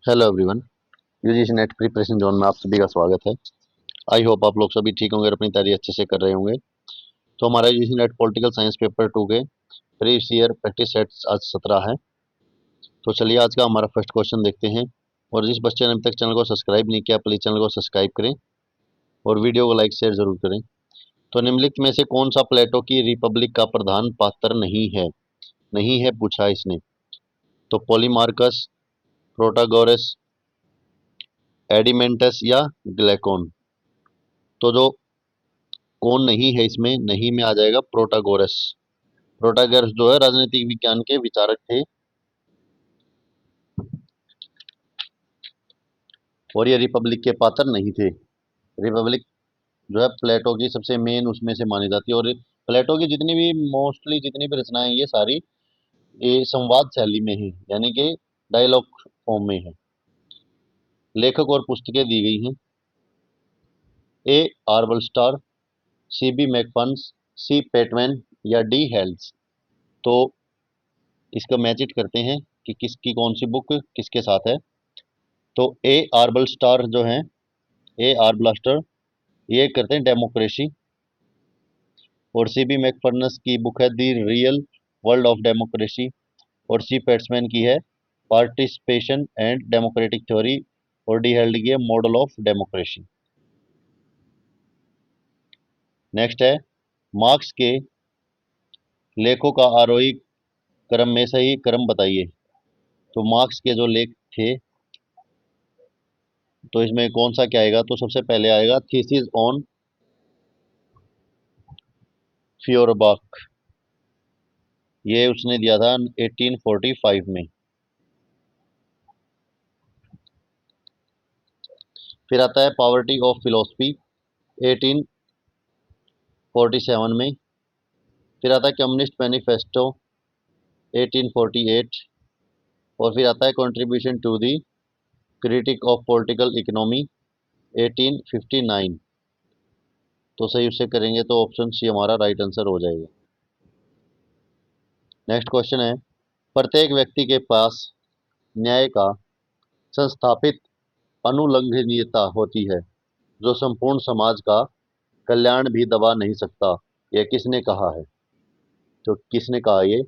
Hello everyone. UGC net preparation zone में आप सभी का स्वागत है। आई होप आप लोग सभी ठीक होंगे और अपनी तैयारी अच्छे से कर रहे होंगे। तो हमारा UGC net political science paper 2 के प्रीवियस ईयर प्रैक्टिस सेट्स आज 17 है। तो चलिए आज का हमारा फर्स्ट क्वेश्चन देखते हैं। और जिस बच्चे ने अभी तक चैनल को सब्सक्राइब नहीं किया प्लीज़ चैनल को सब्सक्राइब करें और वीडियो को लाइक शेयर जरूर करें। तो निम्नलिखित में से कौन सा प्लेटो की रिपब्लिक का प्रधान पात्र नहीं है पूछा इसने। तो पॉलीमार्कस, प्रोटागोरस, एडिमेंटस या ग्लेकोन। तो जो कौन नहीं है इसमें, नहीं में आ जाएगा प्रोटागोरस। प्रोटागोरस जो है राजनीतिक विज्ञान के विचारक थे और ये रिपब्लिक के पात्र नहीं थे। रिपब्लिक जो है प्लेटो की सबसे मेन उसमें से मानी जाती है। और प्लेटो की जितनी भी मोस्टली जितनी भी रचनाएं हैं, ये सारी ये संवाद शैली में है, यानी कि डायलॉग फॉर्म में है। लेखक और पुस्तकें दी गई हैं। ए आर्बल स्टार, सी बी मैकफन्स, सी पेटमैन या डी हेल्स। तो इसका मैच इट करते हैं कि किसकी कौन सी बुक किसके साथ है। तो ए आर्बल स्टार जो है, ए आर ब्लास्टर, ये करते हैं डेमोक्रेसी। और सी बी मैकफर्नस की बुक है the real world of democracy. और सी पैट्समैन की है पार्टिसिपेशन एंड डेमोक्रेटिक थ्योरी। और डी हेल्ड की है मॉडल ऑफ डेमोक्रेसी। नेक्स्ट है मार्क्स के लेखों का आरोही क्रम में सही क्रम बताइए। तो मार्क्स के जो लेख थे, तो इसमें कौन सा क्या आएगा, तो सबसे पहले आएगा थीसिस ऑन फ्योरबाख। ये उसने दिया था 1845 में। फिर आता है पॉवर्टी ऑफ फिलोसफी 1847 में। फिर आता है कम्युनिस्ट मैनिफेस्टो 1848। और फिर आता है contribution to the critique of political economy 1859। तो सही उससे करेंगे तो ऑप्शन सी हमारा राइट आंसर हो जाएगा। नेक्स्ट क्वेश्चन है प्रत्येक व्यक्ति के पास न्याय का संस्थापित अनुलंघनीयता होती है जो संपूर्ण समाज का कल्याण भी दबा नहीं सकता। यह किसने कहा है। तो किसने कहा ये,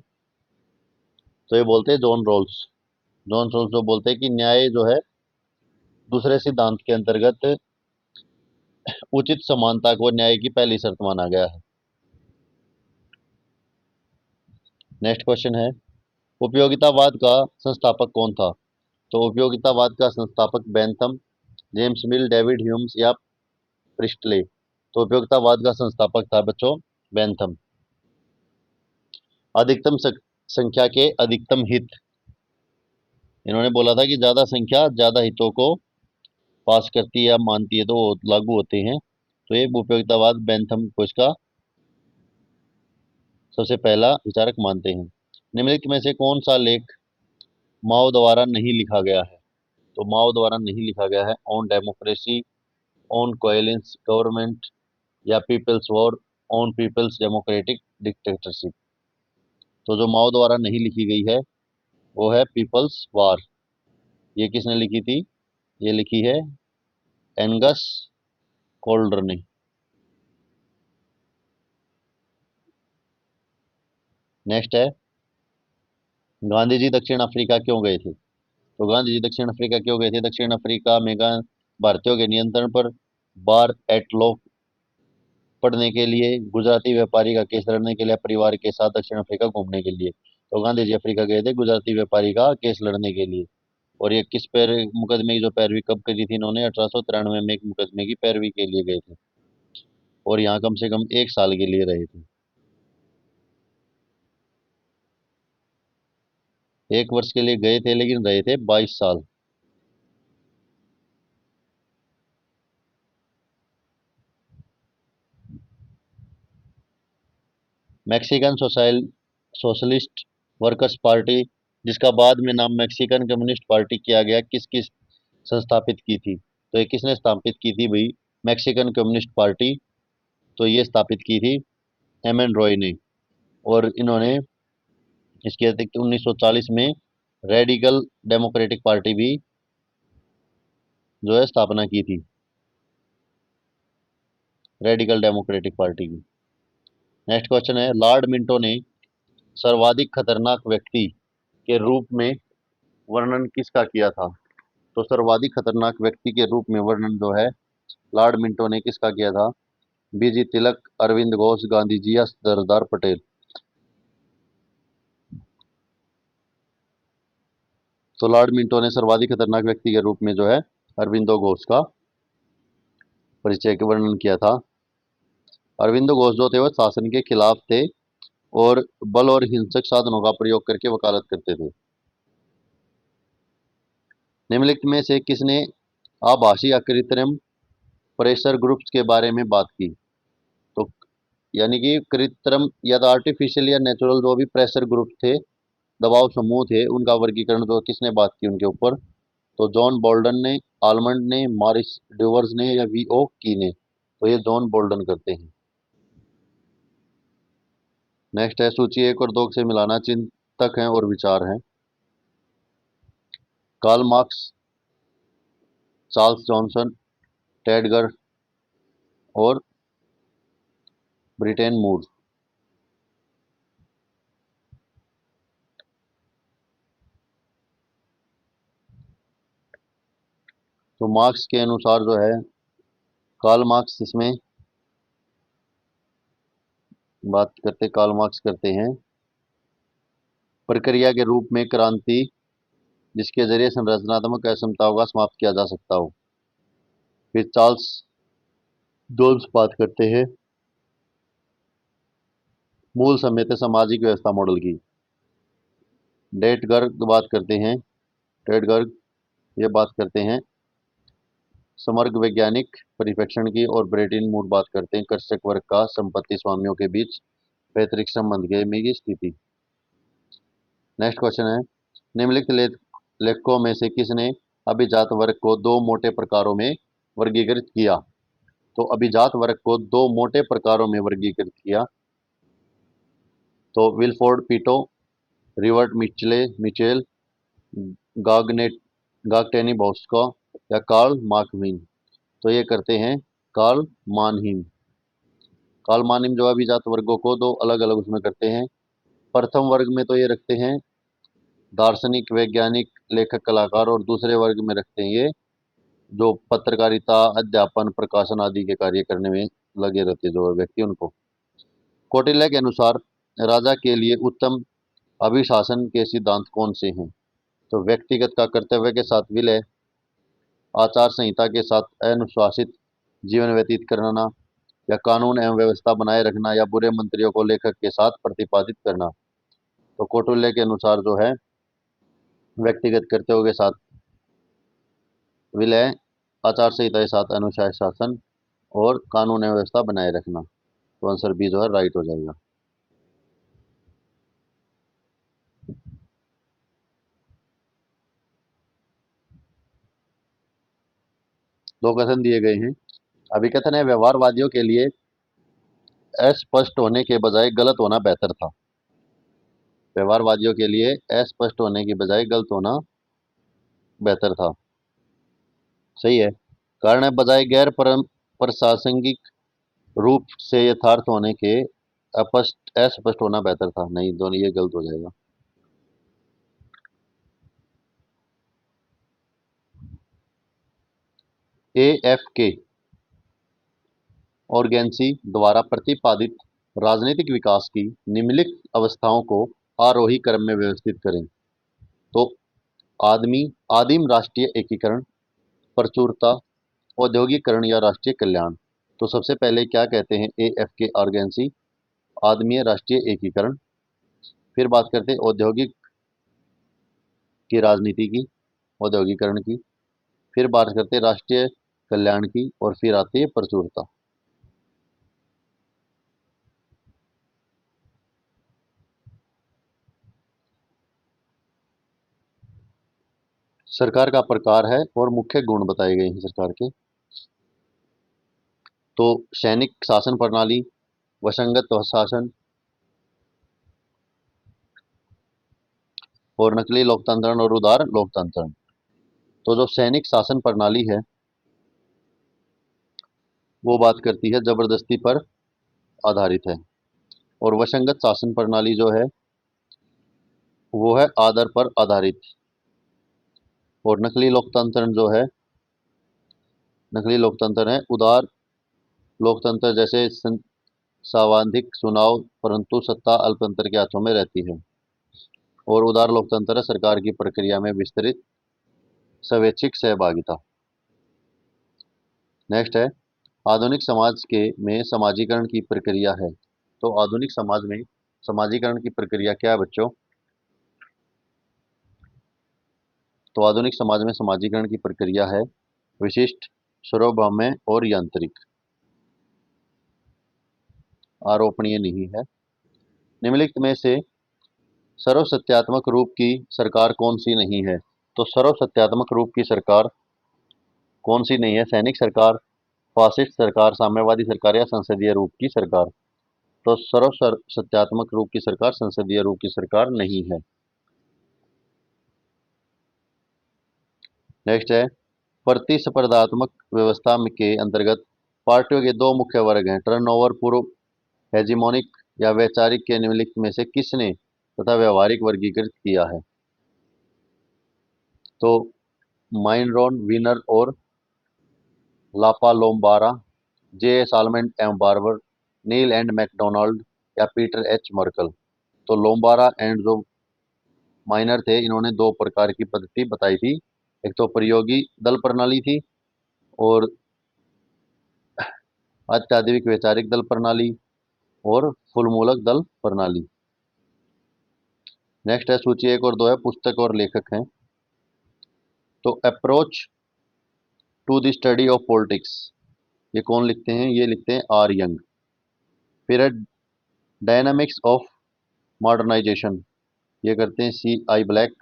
तो ये बोलते हैं जॉन रॉल्स। जॉन रॉल्स जो बोलते हैं कि न्याय जो है दूसरे सिद्धांत के अंतर्गत उचित समानता को न्याय की पहली शर्त माना गया है। नेक्स्ट क्वेश्चन है उपयोगितावाद का संस्थापक कौन था। तो उपयोगितावाद का संस्थापक बेंथम, जेम्स मिल, डेविड ह्यूम्स या प्रिस्टले। तो उपयोगितावाद का संस्थापक था बच्चों बेंथम। अधिकतम संख्या के अधिकतम हित, इन्होंने बोला था कि ज्यादा संख्या ज्यादा हितों को पास करती है या मानती है तो वो लागू होते हैं। तो ये उपयोगितावाद बेंथम को इसका सबसे पहला विचारक मानते हैं। निम्नलिखित में से कौन सा लेख माओ द्वारा नहीं लिखा गया है। तो माओ द्वारा नहीं लिखा गया है on democracy, on coalition government या people's war, on people's democratic dictatorship. तो जो माओ द्वारा नहीं लिखी गई है वो है पीपल्स वार। ये किसने लिखी थी, ये लिखी है एंगस कोल्डर ने। नेक्स्ट है गांधी जी दक्षिण अफ्रीका क्यों गए थे। तो गांधी जी दक्षिण अफ्रीका क्यों गए थे, दक्षिण अफ्रीका में भारतीयों के नियंत्रण पर बार एट लॉ पढ़ने के लिए, गुजराती व्यापारी का केस लड़ने के लिए, परिवार के साथ दक्षिण अफ्रीका घूमने के लिए। तो गांधी जी अफ्रीका गए थे गुजराती व्यापारी का केस लड़ने के लिए। और ये किस पैर मुकदमे की जो पैरवी कब करी थी इन्होंने, 1893 में एक मुकदमे की पैरवी के लिए गए थे और यहाँ कम से कम 1 साल के लिए रहे थे। 1 वर्ष के लिए गए थे लेकिन रहे थे 22 साल। मैक्सिकन सोशलिस्ट वर्कर्स पार्टी, जिसका बाद में नाम मैक्सिकन कम्युनिस्ट पार्टी किया गया, किस किस संस्थापित की थी। तो ये किसने स्थापित की थी भाई, मैक्सिकन कम्युनिस्ट पार्टी। तो ये स्थापित की थी एम एन रॉय ने। और इन्होंने इसके अतिरिक्त 1940 में रेडिकल डेमोक्रेटिक पार्टी भी जो है स्थापना की थी रेडिकल डेमोक्रेटिक पार्टी की। नेक्स्ट क्वेश्चन है, लॉर्ड मिंटो ने सर्वाधिक खतरनाक व्यक्ति के रूप में वर्णन किसका किया था? तो सर्वाधिक खतरनाक व्यक्ति के रूप में वर्णन जो है लॉर्ड मिंटो ने किसका किया था? बीजी तिलक, अरविंद घोष, गांधी जी या सरदार पटेल? तो लॉर्ड मिंटो ने सर्वाधिक खतरनाक व्यक्ति के रूप में जो है अरविंदो घोष का परिचय के वर्णन किया था। अरविंदो घोष जो थे वह शासन के खिलाफ थे और बल और हिंसक साधनों का प्रयोग करके वकालत करते थे। निम्नलिखित में से किसने आभासी या कृत्रिम प्रेशर ग्रुप्स के बारे में बात की? तो यानी कि कृत्रिम या तो आर्टिफिशियल या नेचुरल जो भी प्रेशर ग्रुप थे, दबाव समूह थे, उनका वर्गीकरण जो किसने बात की उनके ऊपर? तो जॉन बोल्डन ने, आलमंड ने, मॉरिस ड्यूवर्स ने या वीओ की ने? तो ये जॉन बोल्डन करते हैं। नेक्स्ट है, सूची 1 और 2 से मिलाना। चिंतक हैं और विचार हैं। कार्ल मार्क्स, चार्ल्स जॉनसन, टेडगर और ब्रिटेन मूर। तो मार्क्स के अनुसार जो है कार्ल मार्क्स इसमें बात करते, कार्ल मार्क्स करते हैं प्रक्रिया के रूप में क्रांति जिसके जरिए संरचनात्मक असमताओं का समाप्त किया जा सकता हो। फिर चार्ल्स जोन्स बात करते हैं मूल समेत सामाजिक व्यवस्था मॉडल की। डेटगर्ग बात करते हैं, डेटगर्ग ये बात करते हैं समग्र वैज्ञानिक परिप्रेक्षण की। और ब्रेटिन मूड बात करते हैं कृषक वर्ग का संपत्ति स्वामियों के बीच पैतृक संबंध के में की स्थिति। नेक्स्ट क्वेश्चन है, निम्नलिखित लेखकों में से किसने अभिजात वर्ग को दो मोटे प्रकारों में वर्गीकृत किया? तो अभिजात वर्ग को दो मोटे प्रकारों में वर्गीकृत किया। तो विल्फोर्ड पीटो, रिवर्ट मिचेल, गागनेट गागटेनी बॉस्को या कार्ल मार्कविन? तो ये करते हैं कार्ल मानहिम। कार्ल मानहिम जो अभिजात वर्गों को दो अलग अलग उसमें करते हैं। प्रथम वर्ग में तो ये रखते हैं दार्शनिक, वैज्ञानिक, लेखक, कलाकार। और दूसरे वर्ग में रखते हैं ये जो पत्रकारिता, अध्यापन, प्रकाशन आदि के कार्य करने में लगे रहते जो व्यक्ति उनको। कौटिल्य के अनुसार राजा के लिए उत्तम अभिशासन के सिद्धांत कौन से हैं? तो व्यक्तिगत का कर्तव्य के साथ विलय, आचार संहिता के साथ अनुशासित जीवन व्यतीत करना, या कानून एवं व्यवस्था बनाए रखना, या बुरे मंत्रियों को लेखक के साथ प्रतिपादित करना? तो कौटिल्य के अनुसार जो है व्यक्तिगत कर्तव्यों के साथ विलय, आचार संहिता के साथ अनुशासन और कानून एवं व्यवस्था बनाए रखना। तो आंसर बी जो है राइट हो जाएगा। दो कथन दिए गए हैं। अभिकथन है, व्यवहारवादियों के लिए अस्पष्ट होने के बजाय गलत होना बेहतर था। व्यवहारवादियों के लिए अस्पष्ट होने की बजाय गलत होना बेहतर था। सही है। कारण है, बजाय गैर प्रासंगिक रूप से यथार्थ होने के अस्पष्ट होना बेहतर था। नहीं, दोनों ये गलत हो जाएगा। AFK ऑर्गेन्सी द्वारा प्रतिपादित राजनीतिक विकास की निम्नलिखित अवस्थाओं को आरोही क्रम में व्यवस्थित करें। तो आदमी आदिम राष्ट्रीय एकीकरण, प्रचुरता, औद्योगिकरण या राष्ट्रीय कल्याण? तो सबसे पहले क्या कहते हैं AFK ऑर्गेन्सी? आदमीय राष्ट्रीय एकीकरण। फिर बात करते हैं औद्योगिक की राजनीति की, औद्योगिकरण की। फिर बात करते हैं राष्ट्रीय कल्याण की और फिर आती है प्रचुरता। सरकार का प्रकार है और मुख्य गुण बताए गए हैं सरकार के। तो सैनिक शासन प्रणाली, वसंगत शासन और नकली लोकतंत्र और उदार लोकतंत्र। तो जो सैनिक शासन प्रणाली है वो बात करती है जबरदस्ती पर आधारित है। और वशंगत शासन प्रणाली जो है वो है आदर पर आधारित। और नकली लोकतंत्र जो है, नकली लोकतंत्र है उदार लोकतंत्र जैसे सांविधिक चुनाव, परंतु सत्ता अल्पतंत्र के हाथों में रहती है। और उदार लोकतंत्र है सरकार की प्रक्रिया में विस्तृत स्वैच्छिक सहभागिता। नेक्स्ट है आधुनिक समाज के में समाजीकरण की प्रक्रिया है। तो आधुनिक समाज में समाजीकरण की प्रक्रिया क्या है बच्चों? तो आधुनिक समाज में समाजीकरण की प्रक्रिया है विशिष्ट, सार्वभौम और यांत्रिक, आरोपणीय नहीं है। निम्नलिखित में से सर्वसत्यात्मक रूप की सरकार कौन सी नहीं है? तो सर्वसत्यात्मक रूप की सरकार कौन सी नहीं है? सैनिक सरकार, फासिस्ट सरकार, साम्यवादी सरकार या संसदीय रूप की सरकार। तो सत्यात्मक रूप की सरकार संसदीय रूप की सरकार नहीं है। नेक्स्ट है प्रतिस्पर्धात्मक व्यवस्था के अंतर्गत पार्टियों के दो मुख्य वर्ग हैं, टर्नओवर पूर्व हेजिमोनिक या वैचारिक के निम्नलिखित में से किसने तथा व्यवहारिक वर्गीकृत किया है? तो माइनरॉन, विनर और लापालोम्बारा, जे सालमेंट M Barber, Neil and McDonald या पीटर एच मर्कल। तो लोम्बारा एंड जो माइनर थे इन्होंने दो प्रकार की पद्धति बताई थी। एक तो प्रयोगी दल प्रणाली थी और अत्याधुनिक वैचारिक दल प्रणाली और फुलमूलक दल प्रणाली। नेक्स्ट है सूची 1 और 2 है पुस्तक और लेखक हैं। तो approach to the study of politics ये कौन लिखते हैं? ये लिखते हैं आर यंग। फिर है डायनामिक्स ऑफ मॉडर्नाइजेशन, ये करते हैं सी आई ब्लैक।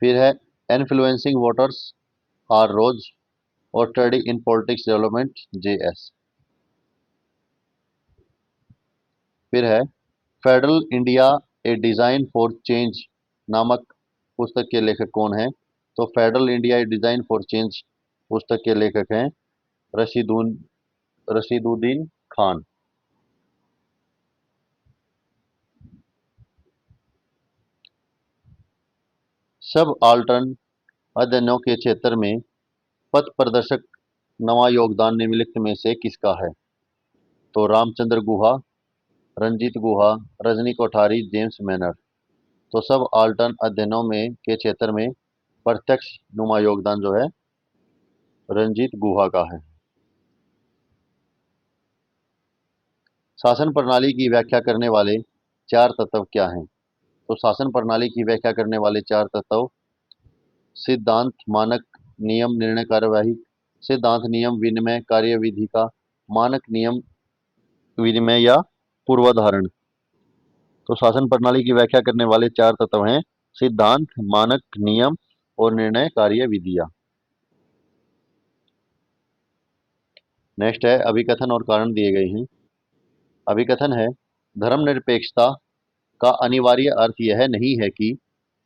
फिर है इन्फ्लुएंसिंग वोटर्स, आर रोज। और study in politics development, J S. फिर है federal India A design for change नामक पुस्तक के लेखक कौन है? तो federal India A design for change पुस्तक के लेखक हैं रशीदुन रशीदुद्दीन खान। सब आल्टर्न अध्ययनों के क्षेत्र में पथ प्रदर्शक नवा योगदान निम्नलिखित में से किसका है? तो रामचंद्र गुहा, रंजीत गुहा, रजनी कोठारी, जेम्स मैनर। तो सब आल्टर्न अध्ययनों में के क्षेत्र में प्रत्यक्ष नुमा योगदान जो है रंजीत गुहा का है। शासन प्रणाली की व्याख्या करने वाले चार तत्व क्या हैं? तो शासन प्रणाली की व्याख्या करने वाले चार तत्व सिद्धांत, मानक, नियम, निर्णय कार्यवाही। सिद्धांत, नियम, विनिमय, कार्यविधि का, मानक, नियम, विनिमय या पूर्वाधारण। तो शासन प्रणाली की व्याख्या करने वाले चार तत्व हैं सिद्धांत, मानक, नियम और निर्णय कार्यविधियां। नेक्स्ट है अभिकथन और कारण दिए गए हैं। अभिकथन है धर्मनिरपेक्षता का अनिवार्य अर्थ यह नहीं है कि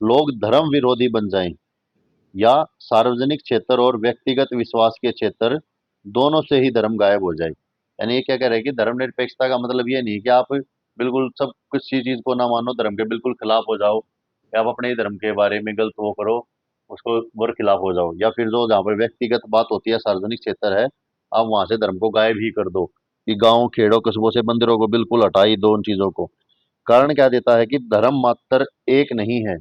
लोग धर्म विरोधी बन जाएं या सार्वजनिक क्षेत्र और व्यक्तिगत विश्वास के क्षेत्र दोनों से ही धर्म गायब हो जाए। यानी ये क्या कह रहे हैं कि धर्मनिरपेक्षता का मतलब ये नहीं कि आप बिल्कुल सब किसी चीज को ना मानो, धर्म के बिल्कुल खिलाफ हो जाओ या आप अपने ही धर्म के बारे में गलत वो करो उसको वर खिलाफ हो जाओ, या फिर जो जहाँ पर व्यक्तिगत बात होती है सार्वजनिक क्षेत्र है आप वहां से धर्म को गायब ही कर दो कि गांव खेड़ों कस्बों से मंदिरों को बिल्कुल हटा ही दो उन चीजों को। कारण क्या देता है कि धर्म मात्र एक नहीं है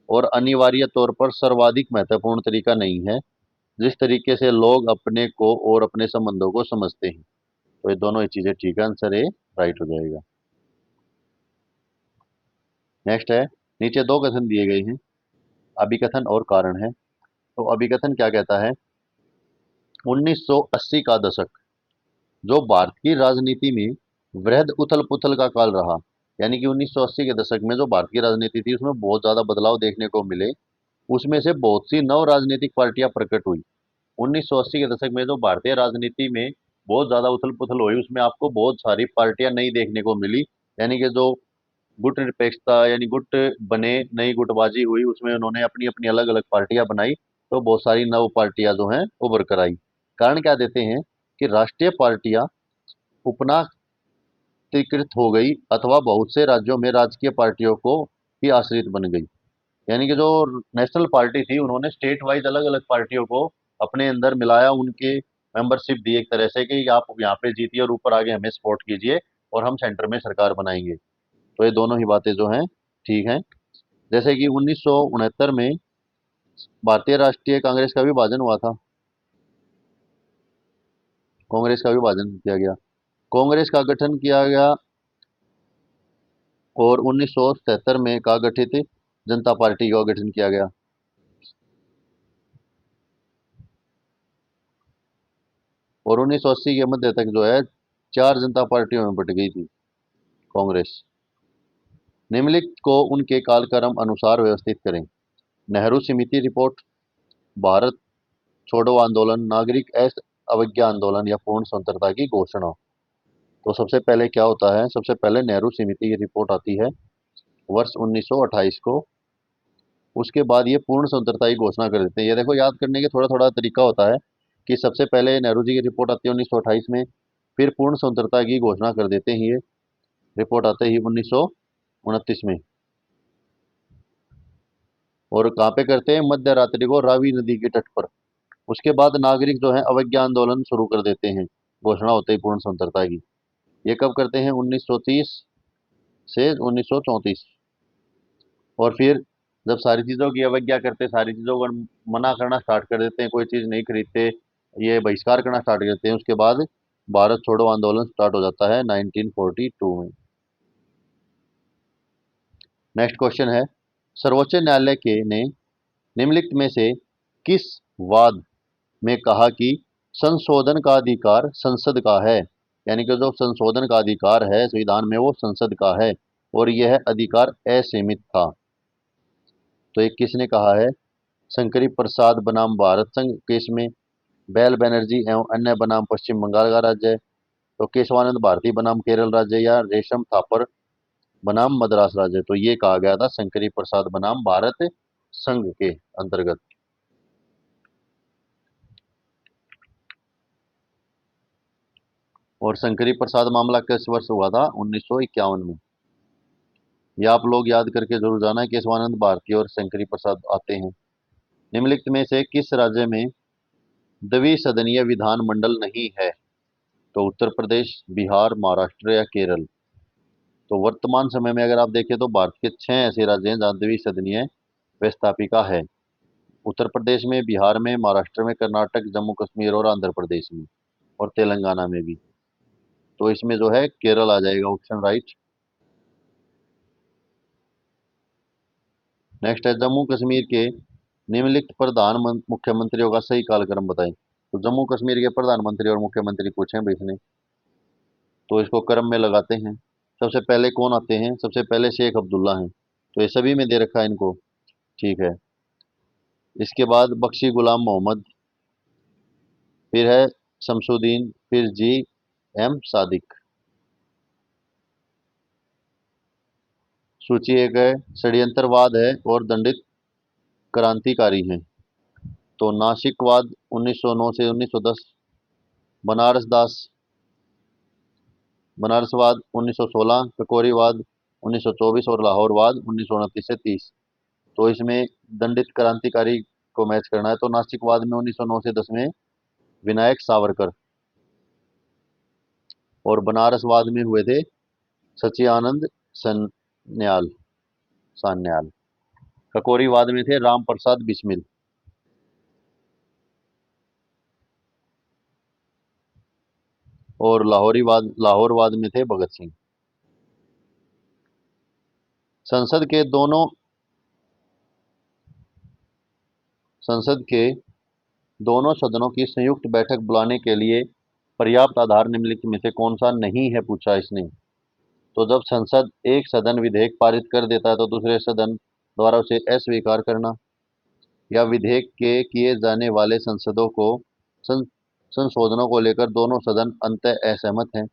और अनिवार्य तौर पर सर्वाधिक महत्वपूर्ण तरीका नहीं है जिस तरीके से लोग अपने को और अपने संबंधों को समझते हैं। तो ये दोनों ही चीजें ठीक है, आंसर ए राइट हो जाएगा। नेक्स्ट है नीचे दो कथन दिए गए हैं, अभिकथन और कारण है। तो अभिकथन क्या कहता है 1980 का दशक जो भारत की राजनीति में वृहद उथल पुथल का काल रहा। यानी कि 1980 के दशक में जो भारत की राजनीति थी उसमें बहुत ज्यादा बदलाव देखने को मिले, उसमें से बहुत सी नव राजनीतिक पार्टियां प्रकट हुई। 1980 के दशक में जो भारतीय राजनीति में बहुत ज्यादा उथल पुथल हुई उसमें आपको बहुत सारी पार्टियां नई देखने को मिली। यानी कि जो गुट निरपेक्षता यानी गुट बने, नई गुटबाजी हुई, उसमें उन्होंने अपनी अपनी अलग अलग पार्टियां बनाई। तो बहुत सारी नव पार्टियां जो हैं उभर कर आई। कारण क्या देते हैं कि राष्ट्रीय पार्टियां उपनातीकृत हो गई अथवा बहुत से राज्यों में राजकीय पार्टियों को ही आश्रित बन गई। यानी कि जो नेशनल पार्टी थी उन्होंने स्टेट वाइज अलग अलग पार्टियों को अपने अंदर मिलाया, उनके मेंबरशिप दी एक तरह से कि आप यहाँ पे जीतिए और ऊपर आगे हमें सपोर्ट कीजिए और हम सेंटर में सरकार बनाएंगे। तो ये दोनों ही बातें जो हैं ठीक हैं। जैसे कि 1969 में भारतीय राष्ट्रीय कांग्रेस का विभाजन हुआ था, कांग्रेस का विभाजन किया गया, कांग्रेस का गठन किया गया और 1977 में का गठित जनता पार्टी का गठन किया गया। और 1980 के मध्य तक जो है चार जनता पार्टियों में बट गई थी कांग्रेस। निम्नलिखित को उनके कालक्रम अनुसार व्यवस्थित करें। नेहरू समिति रिपोर्ट, भारत छोड़ो आंदोलन, नागरिक अवज्ञा आंदोलन या पूर्ण स्वतंत्रता की घोषणा। तो सबसे पहले क्या होता है, सबसे पहले नेहरू समिति की रिपोर्ट आती है वर्ष 1928 को। उसके बाद ये पूर्ण स्वतंत्रता की घोषणा कर देते हैं। ये देखो याद करने के थोड़ा थोड़ा तरीका होता है कि सबसे पहले नेहरू जी की रिपोर्ट आती है 1928 में, फिर पूर्ण स्वतंत्रता की घोषणा कर देते हैं ये रिपोर्ट आते ही 1929 में। और कहाँ पे करते हैं, मध्य रात्रि को रावी नदी के तट पर। उसके बाद नागरिक जो है अवज्ञा आंदोलन शुरू कर देते हैं घोषणा होते ही पूर्ण स्वतंत्रता की। ये कब करते हैं, 1930 से 1934। और फिर जब सारी चीज़ों की अवज्ञा करते, सारी चीज़ों को मना करना स्टार्ट कर देते हैं, कोई चीज़ नहीं खरीदते, ये बहिष्कार करना स्टार्ट कर देते हैं, उसके बाद भारत छोड़ो आंदोलन स्टार्ट हो जाता है 1942 में। नेक्स्ट क्वेश्चन है, सर्वोच्च न्यायालय के ने निम्नलिखित में से किस वाद में कहा कि संशोधन का अधिकार संसद का है। यानी कि जो संशोधन का अधिकार है संविधान में वो संसद का है और यह अधिकार असीमित था। तो ये किसने कहा है, शंकरी प्रसाद बनाम भारत संघ केस में, बैल बनर्जी एवं अन्य बनाम पश्चिम बंगाल का राज्य, तो केशवानंद भारती बनाम केरल राज्य, या रेशम थापर बनाम मद्रास राज्य। तो ये कहा गया था शंकरी प्रसाद बनाम भारत संघ के अंतर्गत। और शंकरी प्रसाद मामला किस वर्ष हुआ था, 1951 में। ये आप लोग याद करके जरूर जाना है, केशवानंद भारती और शंकरी प्रसाद आते हैं। निम्नलिखित में से किस राज्य में द्विसदनीय विधानमंडल नहीं है, तो उत्तर प्रदेश, बिहार, महाराष्ट्र या केरल। तो वर्तमान समय में अगर आप देखें तो भारत के 6 ऐसे राज्य हैं जहाँ द्विसदनीय व्यवस्थापिका है। उत्तर प्रदेश में, बिहार में, महाराष्ट्र में, कर्नाटक, जम्मू कश्मीर और आंध्र प्रदेश में, और तेलंगाना में भी। तो इसमें जो है केरल आ जाएगा ऑप्शन राइट। नेक्स्ट है, जम्मू कश्मीर के निम्नलिखित मुख्यमंत्रियों का सही कालक्रम बताएं। तो जम्मू कश्मीर के प्रधानमंत्री और मुख्यमंत्री पूछे भाई इसने, तो इसको क्रम में लगाते हैं। सबसे पहले कौन आते हैं, सबसे पहले शेख अब्दुल्ला हैं, तो ये सभी में दे रखा है इनको, ठीक है। इसके बाद बख्शी गुलाम मोहम्मद, फिर है शमसुद्दीन, फिर जी एम सादिक। सूची एक है, षड्यंत्रवाद है और दंडित क्रांतिकारी हैं। तो नासिकवाद 1909 से 1910, बनारस दास बनारसवाद 1916, ककोरीवाद 1924 और लाहौरवाद 1929 से 30। तो इसमें दंडित क्रांतिकारी को मैच करना है, तो नासिकवाद में 1909 से 10 में विनायक सावरकर, और बनारसवाद में हुए थे सचिदानंद सन्याल सान्याल। ककोरीवाद में थे राम प्रसाद बिस्मिल, और लाहौरवाद में थे भगत सिंह। संसद के दोनों संसद के दोनों सदनों की संयुक्त बैठक बुलाने के लिए पर्याप्त आधार निम्नलिखित में से कौन सा नहीं है, पूछा इसने। तो जब संसद एक सदन विधेयक पारित कर देता है तो दूसरे सदन द्वारा उसे अस्वीकार करना, या विधेयक के किए जाने वाले संसदों को सं, संशोधनों को लेकर दोनों सदन अंततः असहमत हैं,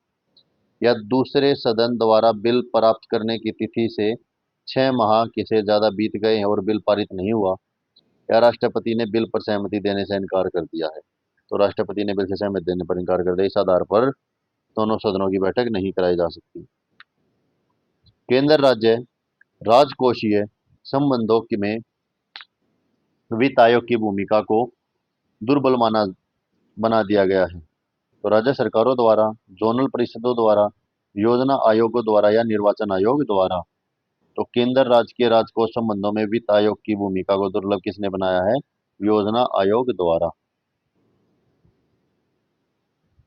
या दूसरे सदन द्वारा बिल प्राप्त करने की तिथि से 6 माह से ज़्यादा बीत गए हैं और बिल पारित नहीं हुआ, या राष्ट्रपति ने बिल पर सहमति देने से इनकार कर दिया है। तो राष्ट्रपति ने बिल से सहमति देने पर इनकार कर दिया। इस आधार पर दोनों सदनों की बैठक नहीं कराई जा सकती। केंद्र राज्य राजकोषीय संबंधों में वित्त आयोग की भूमिका को दुर्बल माना बना दिया गया है। तो राज्य सरकारों द्वारा, जोनल परिषदों द्वारा, योजना आयोगों द्वारा या निर्वाचन आयोग द्वारा। तो केंद्र राज्य के राजकोष संबंधों में वित्त आयोग की भूमिका को दुर्लभ किसने बनाया है? योजना आयोग द्वारा।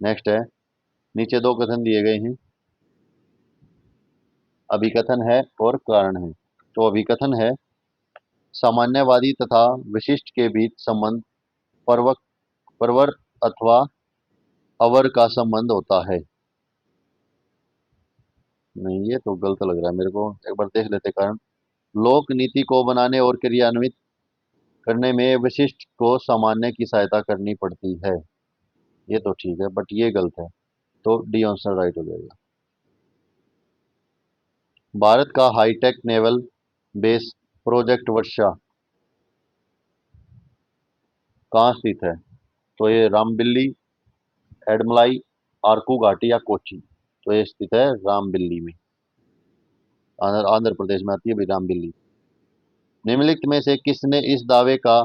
नेक्स्ट है, नीचे दो कथन दिए गए हैं, अभिकथन है और कारण है। तो अभिकथन है, सामान्यवादी तथा विशिष्ट के बीच संबंध परवर अथवा अवर का संबंध होता है। नहीं, ये तो गलत लग रहा है मेरे को, एक बार देख लेते कारण। लोक नीति को बनाने और क्रियान्वित करने में विशिष्ट को सामान्य की सहायता करनी पड़ती है। ये तो ठीक है, बट ये गलत है, तो डी आंसर राइट हो जाएगा। भारत का हाईटेक नेवल बेस प्रोजेक्ट वर्षा कहाँ स्थित है? तो ये रामबिल्ली, एडमलाई, आरकू घाटी या कोच्चि। तो ये स्थित है रामबिल्ली में, आंध्र प्रदेश में आती है भाई रामबिल्ली। निम्नलिखित में से किसने इस दावे का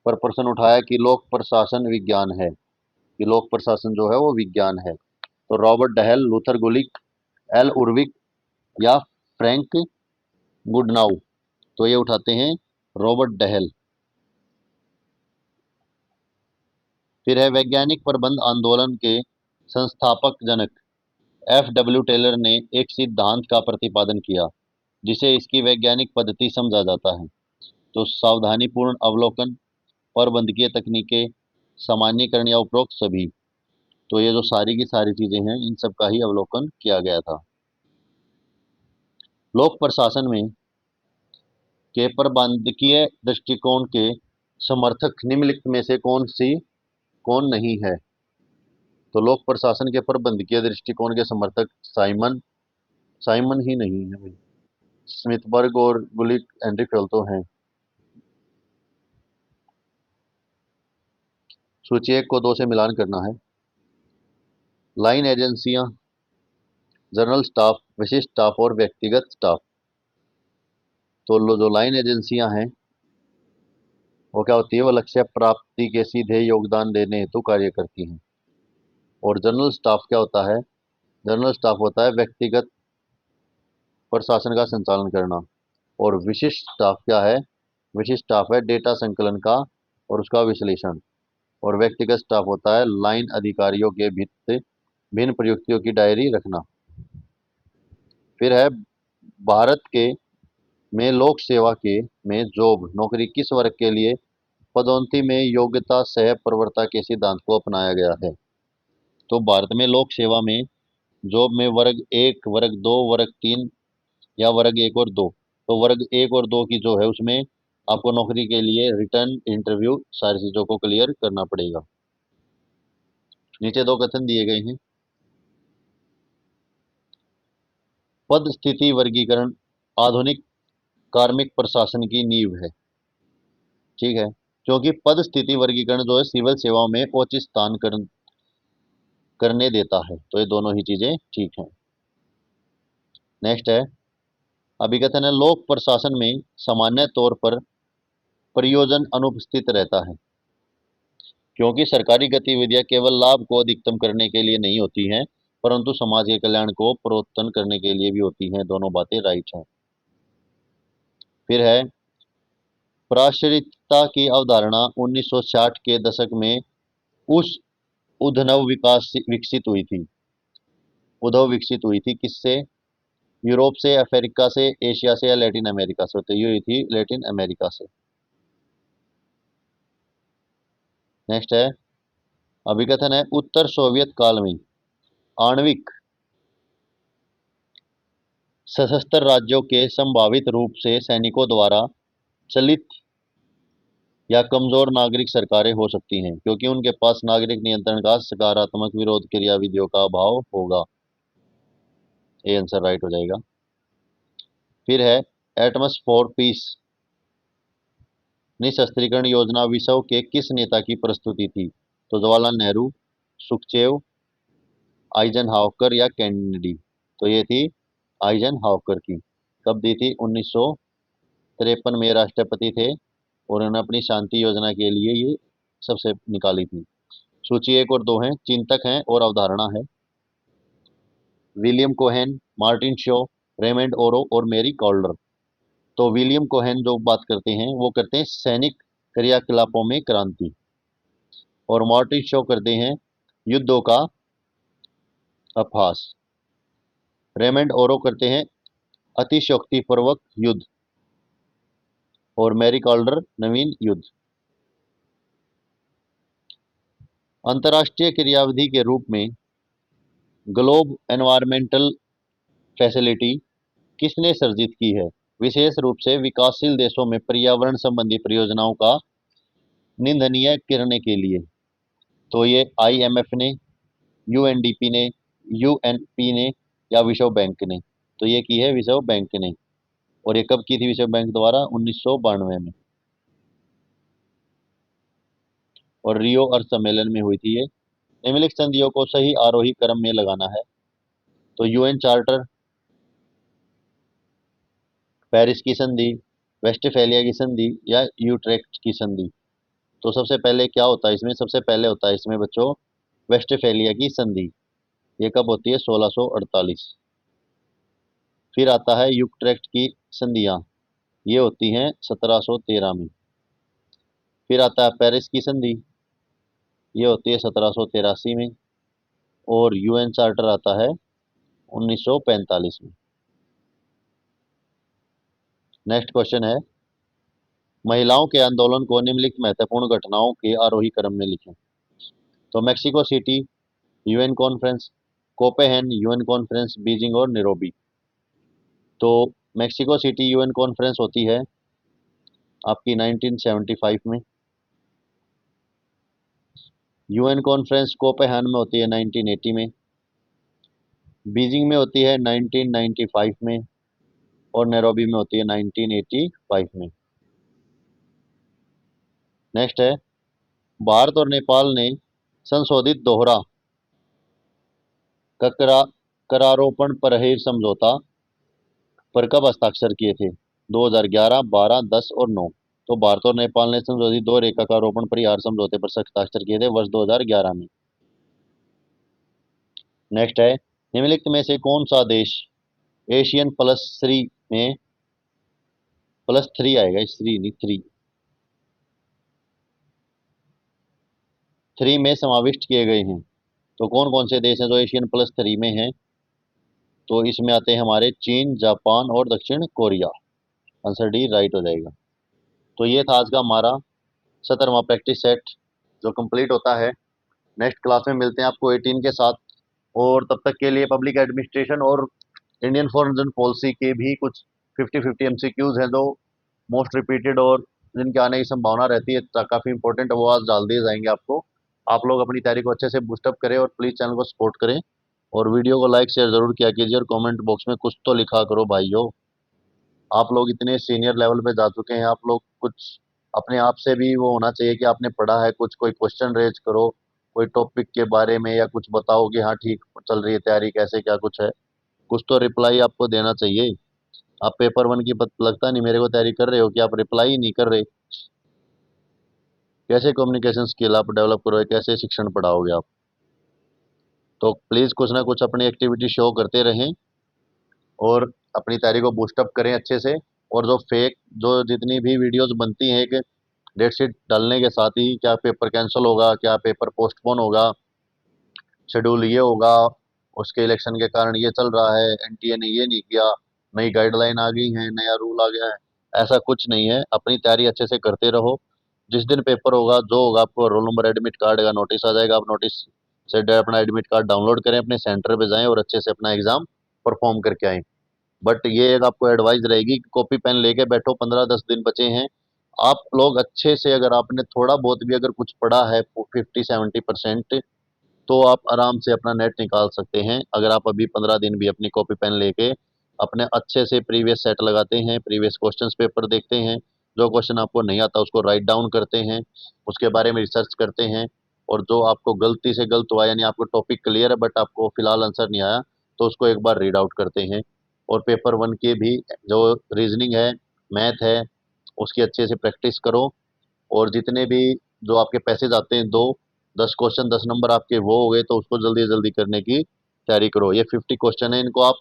पर प्रश्न उठाया कि लोक प्रशासन विज्ञान है, कि लोक प्रशासन जो है वो विज्ञान है? तो रॉबर्ट डहेल, लूथर गुलिक, एल उर्विक या फ्रैंक गुडनाउ। तो ये उठाते हैं रॉबर्ट डहेल। फिर है, वैज्ञानिक प्रबंध आंदोलन के संस्थापक जनक एफ.डब्ल्यू. टेलर ने एक सिद्धांत का प्रतिपादन किया जिसे इसकी वैज्ञानिक पद्धति समझा जाता है। तो सावधानीपूर्ण अवलोकन, प्रबंधकीय तकनीकें, सामान्यीकरण या उपरोक्त सभी। तो ये जो सारी की सारी चीजें हैं, इन सब का ही अवलोकन किया गया था। लोक प्रशासन में के प्रबंधकीय दृष्टिकोण के समर्थक निम्नलिखित में से कौन नहीं है? तो लोक प्रशासन के प्रबंधकीय दृष्टिकोण के समर्थक साइमन साइमन ही नहीं है भाई, स्मिथबर्ग और गुलिक एंड्रीफेल तो हैं। सूची 1 को 2 से मिलान करना है। लाइन एजेंसियां, जनरल स्टाफ, विशिष्ट स्टाफ और व्यक्तिगत स्टाफ। तो जो लाइन एजेंसियां हैं वो क्या होती है? वो लक्ष्य प्राप्ति के सीधे योगदान देने हेतु कार्य करती हैं। और जनरल स्टाफ क्या होता है? जनरल स्टाफ होता है व्यक्तिगत प्रशासन का संचालन करना। और विशिष्ट स्टाफ क्या है? विशिष्ट स्टाफ है डेटा संकलन का और उसका विश्लेषण। और व्यक्तिगत स्टाफ होता है लाइन अधिकारियों के भित्त भिन्न प्रयुक्तियों की डायरी रखना। फिर है, भारत के में लोक सेवा के में जॉब नौकरी किस वर्ग के लिए पदोन्नति में योग्यता सह प्रवृत्ता के सिद्धांत को अपनाया गया है? तो भारत में लोक सेवा में जॉब में वर्ग 1, वर्ग 2, वर्ग 3 या वर्ग 1 और 2। तो वर्ग 1 और 2 की जो है उसमें आपको नौकरी के लिए रिटर्न इंटरव्यू सारी चीजों को क्लियर करना पड़ेगा। नीचे दो कथन दिए गए हैं, पद स्थिति वर्गीकरण आधुनिक कार्मिक प्रशासन की नींव है। ठीक है, क्योंकि पद स्थिति वर्गीकरण जो है सिविल सेवाओं में उच्च स्थान करने देता है। तो ये दोनों ही चीजें ठीक हैं। नेक्स्ट है, अभिकथन है, लोक प्रशासन में सामान्य तौर पर प्रयोजन अनुपस्थित रहता है क्योंकि सरकारी गतिविधियां केवल लाभ को अधिकतम करने के लिए नहीं होती हैं परंतु समाज के कल्याण को प्रोत्साहन करने के लिए भी होती हैं। दोनों बातें राइट हैं। फिर है, प्राश्रितता की अवधारणा 1960 के दशक में उस उद्भव विकास विकसित हुई थी उद्भव विकसित हुई थी किससे? यूरोप से, अफ्रीका से, एशिया से या लैटिन अमेरिका से? तो ये हुई थी लैटिन अमेरिका से। नेक्स्ट है, अभिकथन है, उत्तर सोवियत काल में आणविक सशस्त्र राज्यों के संभावित रूप से सैनिकों द्वारा चलित या कमजोर नागरिक सरकारें हो सकती हैं क्योंकि उनके पास नागरिक नियंत्रण का सकारात्मक विरोध क्रियाविधियों का अभाव होगा। ये आंसर राइट हो जाएगा। फिर है, एटमस फॉर पीस निशस्त्रीकरण योजना विश्व के किस नेता की प्रस्तुति थी? तो जवाहरलाल नेहरू, सुखदेव, आइजनहावर या कैनेडी। तो ये थी आइजनहावर की। कब दी थी? 1953 में राष्ट्रपति थे और उन्होंने अपनी शांति योजना के लिए ये सबसे निकाली थी। सूची 1 और 2 हैं, चिंतक हैं और अवधारणा है। William Cohen, Martin Shaw, Raymond ओरो और मेरी कॉल्डर। तो विलियम कोहेन जो बात करते हैं वो करते हैं सैनिक क्रियाकलापों में क्रांति, और मार्टिन शॉ करते हैं युद्धों का अभ्यास। रेमंड ओरो करते हैं अतिशयोक्तिपूर्वक युद्ध, और मैरी कॉल्डर नवीन युद्ध। अंतर्राष्ट्रीय क्रियाविधि के रूप में ग्लोब एनवायरमेंटल फैसिलिटी किसने सर्जित की है? विशेष रूप से विकासशील देशों में पर्यावरण संबंधी परियोजनाओं का निंदनीय करने के लिए। तो ये आईएमएफ ने, यूएनडीपी ने, यूएनपी ने या विश्व बैंक ने। तो ये की है विश्व बैंक ने। और ये कब की थी विश्व बैंक द्वारा? 1992 में। और रियो अर्थ सम्मेलन में हुई थी ये। निम्नलिखित संधियों को सही आरोही क्रम में लगाना है। तो यूएन चार्टर, पेरिस की संधि, वेस्टफैलिया की संधि या यूट्रेक्ट की संधि। तो सबसे पहले क्या होता है इसमें? सबसे पहले होता है इसमें बच्चों वेस्टफैलिया की संधि। ये कब होती है? 1648। फिर आता है यूट्रेक्ट की संधियां, ये होती हैं 1713 में। फिर आता है पेरिस की संधि, ये होती है 1783 में। और यूएन चार्टर आता है 1945 में। नेक्स्ट क्वेश्चन है, महिलाओं के आंदोलन को निम्नलिखित महत्वपूर्ण घटनाओं के आरोही क्रम में लिखें। तो Mexico city UN conference, Copenhagen UN conference, Beijing और नैरोबी। तो मैक्सिको सिटी यूएन कॉन्फ्रेंस होती है आपकी 1975 में। यूएन कॉन्फ्रेंस कोपेनहेगन में होती है 1980 में। बीजिंग में होती है 1995 में। और नैरोबी में होती है 1985 में। नेक्स्ट है, भारत और नेपाल ने संशोधित दोहरा ककरा करारोपण परहेर समझौता पर कब हस्ताक्षर किए थे? 2011, 12, 10 और 9। तो भारत और नेपाल ने संशोधित दो रेखा का रोपण परिहार समझौते पर हस्ताक्षर किए थे वर्ष 2011 में। नेक्स्ट है, निम्नलिखित में से कौन सा देश एशियन +3 में, +3 आएगा, इस 3 नहीं 3 में समाविष्ट किए गए हैं? तो कौन कौन से देश हैं जो एशियन +3 में हैं? तो इसमें आते हैं हमारे चीन, जापान और दक्षिण कोरिया। आंसर डी राइट हो जाएगा। तो ये था आज का हमारा 17वां प्रैक्टिस सेट जो कंप्लीट होता है। नेक्स्ट क्लास में मिलते हैं आपको 18 के साथ। और तब तक के लिए पब्लिक एडमिनिस्ट्रेशन और इंडियन फॉरेन पॉलिसी के भी कुछ 50-50 एमसीक्यूज हैं जो मोस्ट रिपीटेड और जिनके आने की संभावना रहती है, काफ़ी इंपॉर्टेंट, वो आज डाल दिए जाएंगे आपको। आप लोग अपनी तैयारी को अच्छे से बूस्टअप करें और प्लीज़ चैनल को सपोर्ट करें और वीडियो को लाइक शेयर जरूर किया कीजिए और कमेंट बॉक्स में कुछ तो लिखा करो भाइयों। आप लोग इतने सीनियर लेवल पे जा चुके हैं, आप लोग कुछ अपने आप से भी वो होना चाहिए कि आपने पढ़ा है कुछ, कोई क्वेश्चन रेज करो कोई टॉपिक के बारे में, या कुछ बताओ कि हाँ ठीक चल रही है तैयारी, कैसे क्या कुछ है, कुछ तो रिप्लाई आपको देना चाहिए। आप पेपर 1 की लगता नहीं मेरे को तैयारी कर रहे हो कि आप रिप्लाई ही नहीं कर रहे। कैसे कम्युनिकेशन स्किल आप डेवलप करोगे, कैसे शिक्षण पढ़ाओगे आप? तो प्लीज़ कुछ ना कुछ अपनी एक्टिविटी शो करते रहें और अपनी तैयारी को बूस्टअप करें अच्छे से। और जो फेक जो जितनी भी वीडियोस बनती हैं, एक डेट शीट डालने के साथ ही क्या पेपर कैंसिल होगा, क्या पेपर पोस्टपोन होगा, शेड्यूल ये होगा, उसके इलेक्शन के कारण ये चल रहा है, एनटीए ने ये नहीं किया, नई गाइडलाइन आ गई है, नया रूल आ गया है, ऐसा कुछ नहीं है। अपनी तैयारी अच्छे से करते रहो। जिस दिन पेपर होगा जो होगा आपको रोल नंबर एडमिट कार्ड का नोटिस आ जाएगा, आप नोटिस से अपना एडमिट कार्ड डाउनलोड करें, अपने सेंटर पे जाएं और अच्छे से अपना एग्जाम परफॉर्म करके आएँ। बट ये एक आपको एडवाइस रहेगी कि कॉपी पेन लेके बैठो, 15-10 दिन बचे हैं। आप लोग अच्छे से अगर आपने थोड़ा बहुत भी अगर कुछ पढ़ा है 50-70%, तो आप आराम से अपना नेट निकाल सकते हैं। अगर आप अभी 15 दिन भी अपनी कॉपी पेन लेके अपने अच्छे से प्रीवियस सेट लगाते हैं, प्रीवियस क्वेश्चंस पेपर देखते हैं, जो क्वेश्चन आपको नहीं आता उसको राइट डाउन करते हैं, उसके बारे में रिसर्च करते हैं और जो आपको गलती से गलत हुआ, यानी आपको टॉपिक क्लियर है बट आपको फिलहाल आंसर नहीं आया, तो उसको एक बार रीड आउट करते हैं। और पेपर वन के भी जो रीजनिंग है, मैथ है, उसकी अच्छे से प्रैक्टिस करो। और जितने भी जो आपके पैसेज आते हैं, दो 10 क्वेश्चन 10 नंबर आपके वो हो गए, तो उसको जल्दी जल्दी करने की तैयारी करो। ये 50 क्वेश्चन है, इनको आप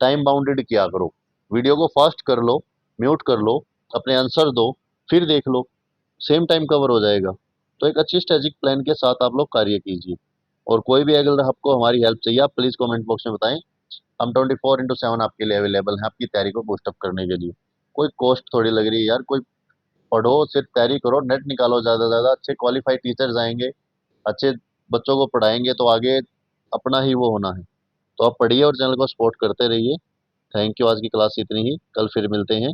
टाइम बाउंडेड किया करो। वीडियो को फास्ट कर लो, म्यूट कर लो, अपने आंसर दो, फिर देख लो, सेम टाइम कवर हो जाएगा। तो एक अच्छी स्ट्रेटेजिक प्लान के साथ आप लोग कार्य कीजिए। और कोई भी अगर आपको हमारी हेल्प चाहिए, आप प्लीज़ कमेंट बॉक्स में बताएं। हम 24/7 आपके लिए अवेलेबल हैं, आपकी तैयारी को बूस्टअप करने के लिए। कोई कॉस्ट थोड़ी लग रही है यार, कोई पढ़ो, सिर्फ तैयारी करो, नेट निकालो, ज़्यादा से ज़्यादा अच्छे क्वालिफाइड टीचर्स आएंगे, अच्छे बच्चों को पढ़ाएंगे, तो आगे अपना ही वो होना है। तो आप पढ़िए और चैनल को सपोर्ट करते रहिए। थैंक यू, आज की क्लास इतनी ही, कल फिर मिलते हैं।